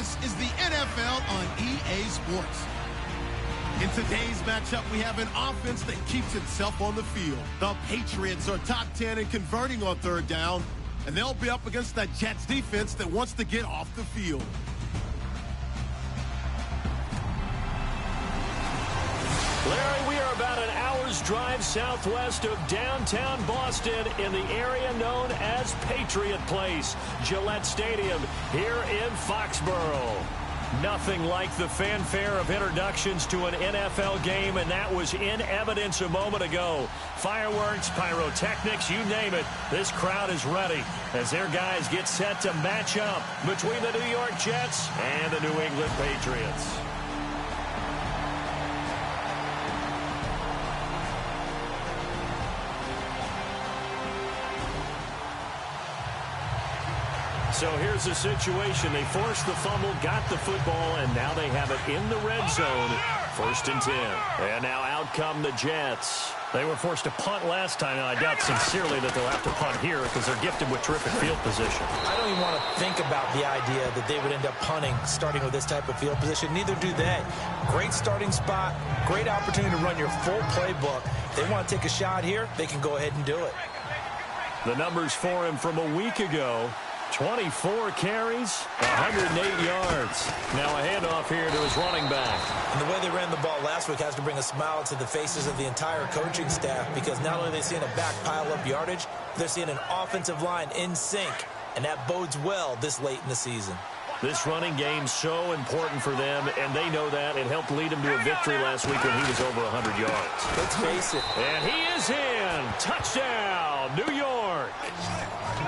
This is the NFL on EA Sports. In today's matchup, we have an offense that keeps itself on the field. The Patriots are top 10 in converting on third down, and they'll be up against that Jets defense that wants to get off the field. Larry, we are about an hour's drive southwest of downtown Boston in the area known as Patriot Place, Gillette Stadium, here in Foxborough. Nothing like the fanfare of introductions to an NFL game, and that was in evidence a moment ago. Fireworks, pyrotechnics, you name it. This crowd is ready as their guys get set to match up between the New York Jets and the New England Patriots. So here's the situation. They forced the fumble, got the football, and now they have it in the red zone. 1st and 10. And now out come the Jets. They were forced to punt last time, and I doubt sincerely that they'll have to punt here because they're gifted with terrific field position. I don't even want to think about the idea that they would end up punting starting with this type of field position. Neither do they. Great starting spot, great opportunity to run your full playbook. If they want to take a shot here, they can go ahead and do it. The numbers for him from a week ago. 24 carries, 108 yards. Now a handoff here to his running back. And the way they ran the ball last week has to bring a smile to the faces of the entire coaching staff because not only are they seeing a back pile up yardage, they're seeing an offensive line in sync, and that bodes well this late in the season. This running game's so important for them, and they know that. It helped lead them to a victory last week when he was over 100 yards. Let's face it. And he is in. Touchdown, New York.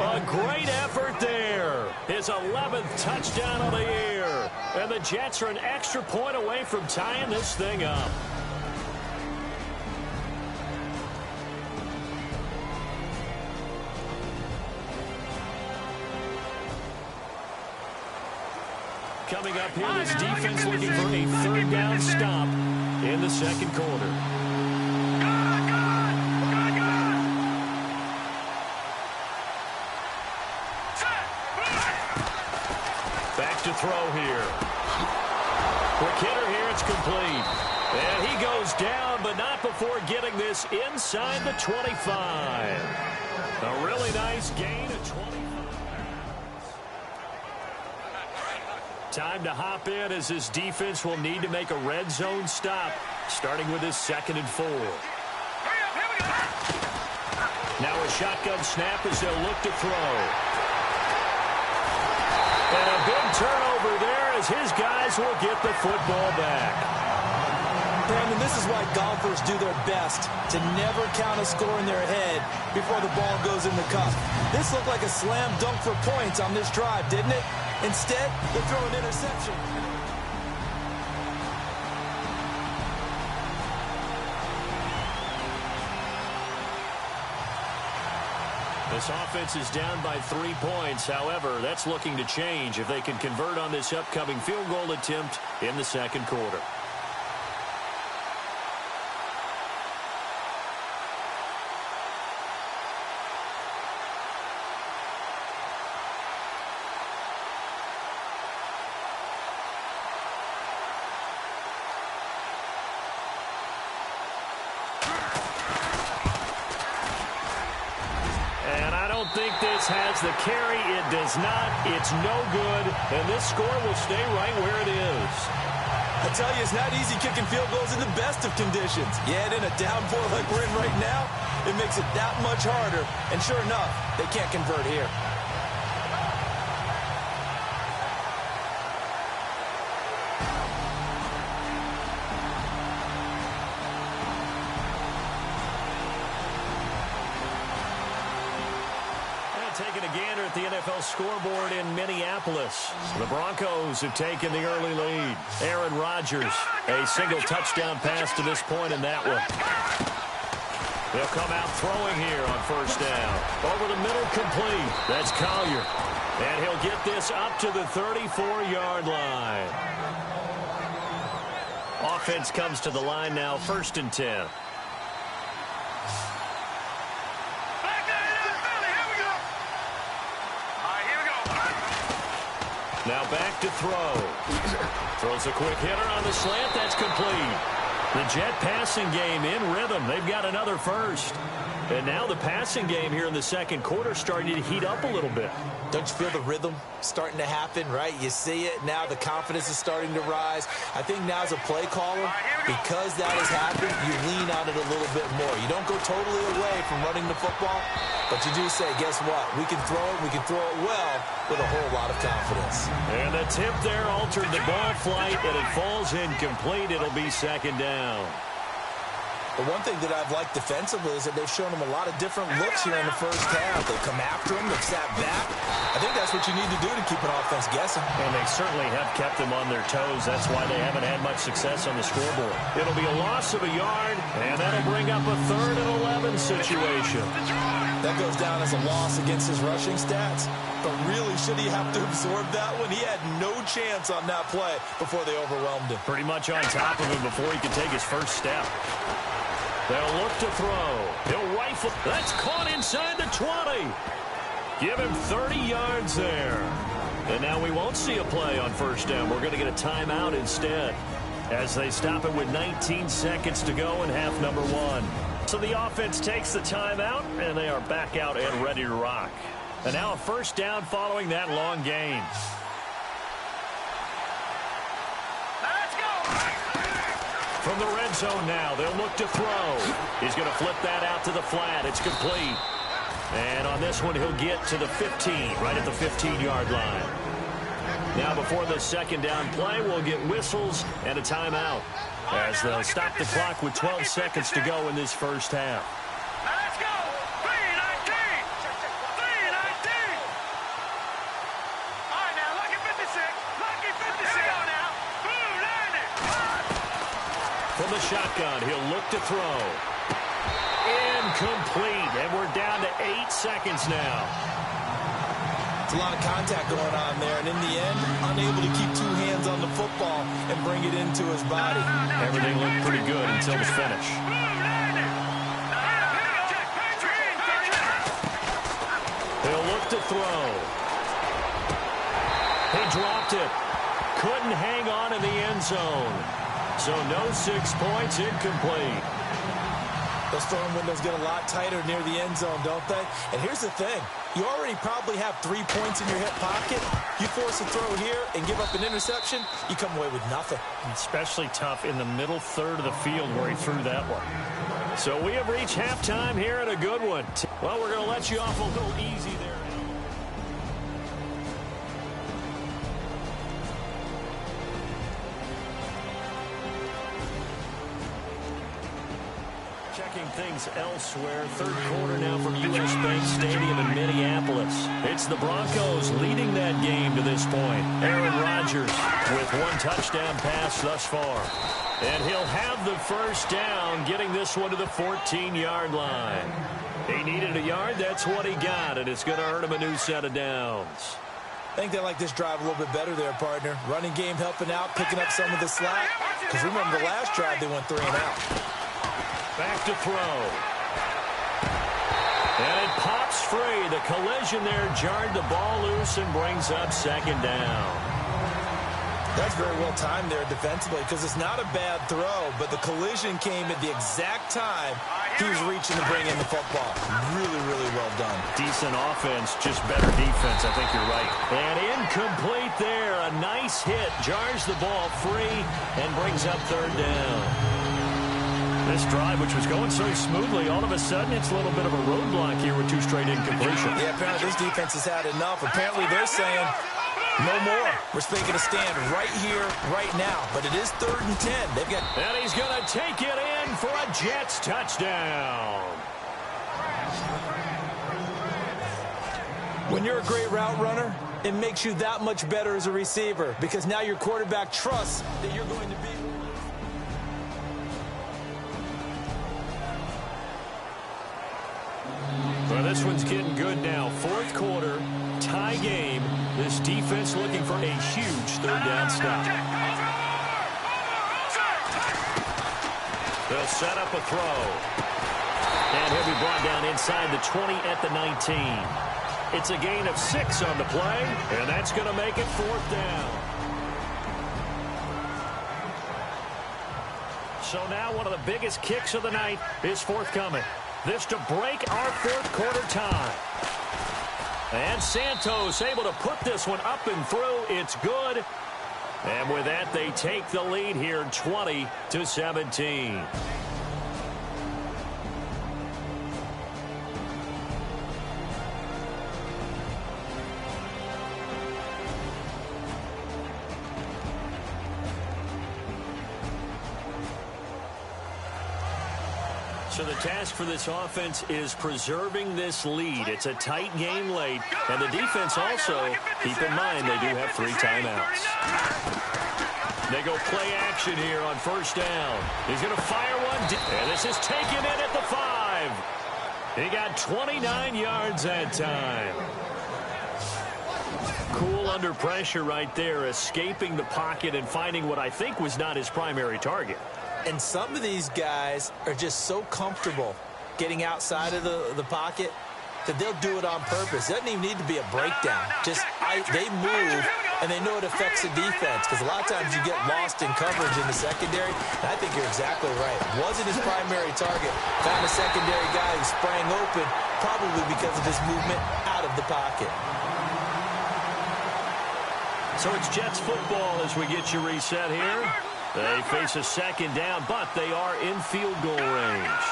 A great effort there. His 11th touchdown of the year. And the Jets are an extra point away from tying this thing up. Coming up here, this defense looking for a third down stop in the second quarter. Back to throw here. Quick hitter here, it's complete. And he goes down, but not before getting this inside the 25. A really nice gain of 25. Time to hop in as this defense will need to make a red zone stop, starting with his 2nd and 4. Now a shotgun snap as they'll look to throw. And a big turnover there as his guys will get the football back. Brandon, this is why golfers do their best to never count a score in their head before the ball goes in the cup. This looked like a slam dunk for points on this drive, didn't it? Instead, they throw an interception. This offense is down by 3 points. However, that's looking to change if they can convert on this upcoming field goal attempt in the second quarter. Think this has the carry. It does not. It's no good. And this score will stay right where it is. I tell you, it's not easy kicking field goals in the best of conditions. Yet in a downpour like we're in right now, it makes it that much harder. And sure enough, they can't convert here. Taking a gander at the NFL scoreboard in Minneapolis. The Broncos have taken the early lead. Aaron Rodgers, a single touchdown pass to this point in that one. They'll come out throwing here on 1st down. Over the middle, complete. That's Collier. And he'll get this up to the 34-yard line. Offense comes to the line now, 1st and 10. Now back to throw. Throws a quick hitter on the slant. That's complete. The Jet passing game in rhythm. They've got another first. And now the passing game here in the second quarter starting to heat up a little bit. Don't you feel the rhythm starting to happen, right? You see it. Now the confidence is starting to rise. I think now as a play caller, because that has happened, you lean on it a little bit more. You don't go totally away from running the football, but you do say, guess what? We can throw it. We can throw it well with a whole lot of confidence. And the tip there altered the ball flight, and it falls incomplete. It'll be second down. The one thing that I've liked defensively is that they've shown him a lot of different looks here in the first half. They come after him. They've sat back. I think that's what you need to do to keep an offense guessing. And they certainly have kept them on their toes. That's why they haven't had much success on the scoreboard. It'll be a loss of a yard, and that'll bring up a 3rd and 11 situation. That goes down as a loss against his rushing stats. But really, should he have to absorb that one? He had no chance on that play before they overwhelmed him. Pretty much on top of him before he could take his first step. They'll look to throw. He'll rifle. That's caught inside the 20. Give him 30 yards there. And now we won't see a play on first down. We're going to get a timeout instead as they stop it with 19 seconds to go in half number 1. So the offense takes the timeout, and they are back out and ready to rock. And now a first down following that long gain. From the red zone now, they'll look to throw. He's going to flip that out to the flat. It's complete. And on this one, he'll get to the 15, right at the 15-yard line. Now before the second down play, we'll get whistles and a timeout as they'll stop the clock with 12 seconds to go in this first half. Let's go! 3-19! 3-19! All right, now, lucky 56. Lucky 56. Here we go now. Boom, land it. From the shotgun, he'll look to throw. Incomplete, and we're down to 8 seconds now. It's a lot of contact going on there, and in the end, unable to keep 2 hands on the football and bring it into his body. Everything looked pretty good until the finish. He'll look to throw. He dropped it. Couldn't hang on in the end zone. So no 6 points, incomplete. Those throwing windows get a lot tighter near the end zone, don't they? And here's the thing. You already probably have 3 points in your hip pocket. You force a throw here and give up an interception, you come away with nothing. Especially tough in the middle third of the field where he threw that one. So we have reached halftime here at a good one. Well, we're going to let you off a little easy there. Checking things elsewhere. Third quarter now from U.S. Bank Stadium in Minneapolis. It's the Broncos leading that game to this point. Aaron Rodgers with 1 touchdown pass thus far. And he'll have the first down, getting this one to the 14-yard line. He needed a yard. That's what he got, and it's going to earn him a new set of downs. I think they like this drive a little bit better there, partner. Running game helping out, picking up some of the slack. Because remember the last drive, they went 3 and out. Back to throw. And it pops free. The collision there jarred the ball loose and brings up second down. That's very well timed there defensively because it's not a bad throw, but the collision came at the exact time he was reaching to bring in the football. Really, really well done. Decent offense, just better defense. I think you're right. And incomplete there. A nice hit. Jars the ball free and brings up third down. This drive, which was going so smoothly, all of a sudden it's a little bit of a roadblock here with 2 straight incompletions. Yeah, apparently this defense has had enough. Apparently they're saying, no more. We're making a stand right here, right now. But it is 3rd and 10. They've got... And he's going to take it in for a Jets touchdown. When you're a great route runner, it makes you that much better as a receiver because now your quarterback trusts that you're going to be... Well, this one's getting good now. 4th quarter, tie game. This defense looking for a huge 3rd down stop. They'll set up a throw. And he'll be brought down inside the 20 at the 19. It's a gain of 6 on the play, and that's going to make it 4th down. So now one of the biggest kicks of the night is forthcoming. This to break our 4th quarter tie. And Santos able to put this one up and through. It's good. And with that, they take the lead here 20-17. So the task for this offense is preserving this lead. It's a tight game late. And the defense also, keep in mind, they do have 3 timeouts. They go play action here on 1st down. He's going to fire one. And this is taken in at the 5. He got 29 yards that time. Cool under pressure right there, escaping the pocket and finding what I think was not his primary target. And some of these guys are just so comfortable getting outside of the pocket that they'll do it on purpose. It doesn't even need to be a breakdown. They move, and they know it affects the defense, because a lot of times you get lost in coverage in the secondary. And I think you're exactly right. Wasn't his primary target. Found a secondary guy who sprang open, probably because of his movement out of the pocket. So it's Jets football as we get you reset here. They face a 2nd down, but they are in field goal range.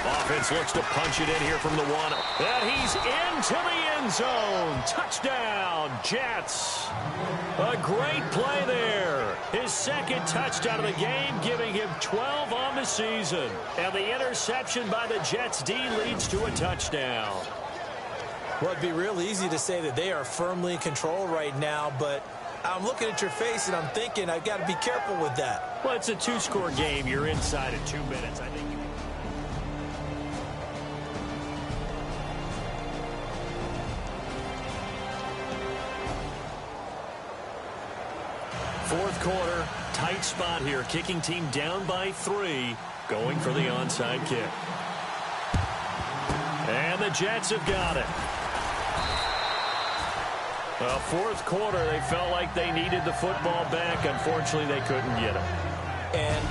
Offense looks to punch it in here from the 1. And he's into the end zone. Touchdown, Jets. A great play there. His 2nd touchdown of the game, giving him 12 on the season. And the interception by the Jets D leads to a touchdown. Well, it'd be real easy to say that they are firmly in control right now, but I'm looking at your face and I'm thinking I've got to be careful with that. Well, it's a 2-score game. You're inside of 2 minutes. I think. Fourth quarter, tight spot here. Kicking team down by 3, going for the onside kick. And the Jets have got it. Well, fourth quarter, they felt like they needed the football back. Unfortunately, they couldn't get it. And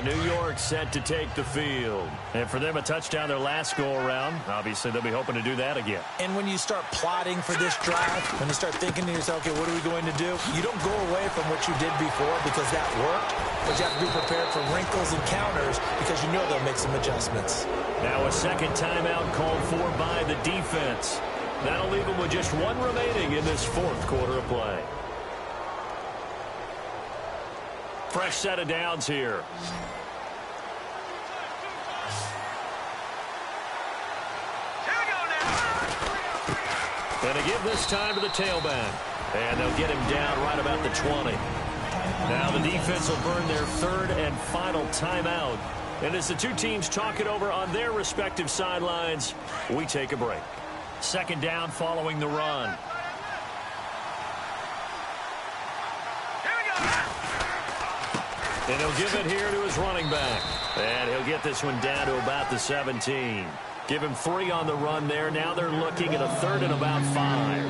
New York set to take the field. And for them, a touchdown their last go-around. Obviously, they'll be hoping to do that again. And when you start plotting for this drive, when you start thinking to yourself, okay, what are we going to do? You don't go away from what you did before because that worked. But you have to be prepared for wrinkles and counters because you know they'll make some adjustments. Now a 2nd timeout called for by the defense. That'll leave them with just 1 remaining in this 4th quarter of play. Fresh set of downs here. And they give this time to the tailback. And they'll get him down right about the 20. Now the defense will burn their 3rd and final timeout. And as the 2 teams talk it over on their respective sidelines, we take a break. 2nd down following the run. And he'll give it here to his running back. And he'll get this one down to about the 17. Give him 3 on the run there. Now they're looking at a 3rd and about 5.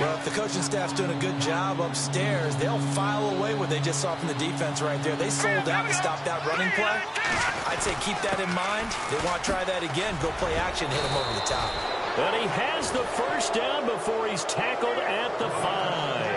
Well, if the coaching staff's doing a good job upstairs, they'll file away what they just saw from the defense right there. They sold out to stop that running play. I'd say keep that in mind. They want to try that again. Go play action, hit him over the top. And he has the 1st down before he's tackled at the 5.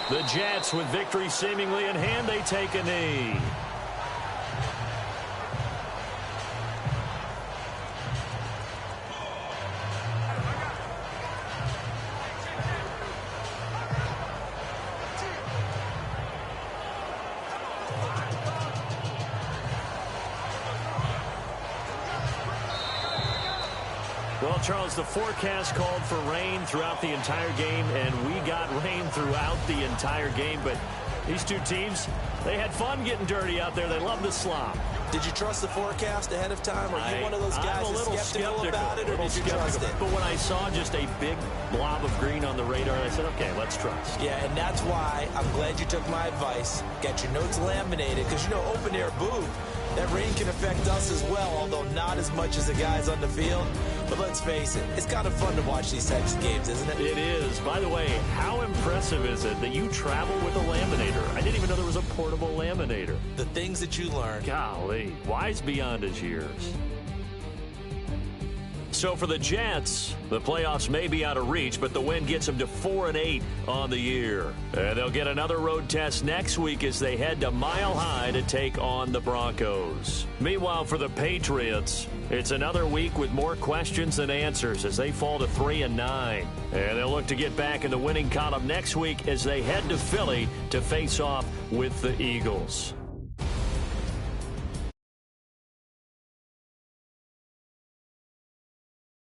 The Jets, with victory seemingly in hand, they take a knee. Charles, the forecast called for rain throughout the entire game, and we got rain throughout the entire game. But these two teams, they had fun getting dirty out there. They love the slop. Did you trust the forecast ahead of time? Are you one of those guys that's skeptical about it, or did you trust it? But when I saw just a big blob of green on the radar, I said, okay, let's trust. Yeah, and that's why I'm glad you took my advice. Get your notes laminated, because, you know, open air booth, that rain can affect us as well, although not as much as the guys on the field. But let's face it, it's kind of fun to watch these types of games, isn't it? It is. By the way, how impressive is it that you travel with a laminator? I didn't even know there was a portable laminator. The things that you learn. Golly, wise beyond his years. So for the Jets, the playoffs may be out of reach, but the win gets them to 4-8 on the year. And they'll get another road test next week as they head to Mile High to take on the Broncos. Meanwhile, for the Patriots, it's another week with more questions than answers as they fall to 3-9. And they'll look to get back in the winning column next week as they head to Philly to face off with the Eagles.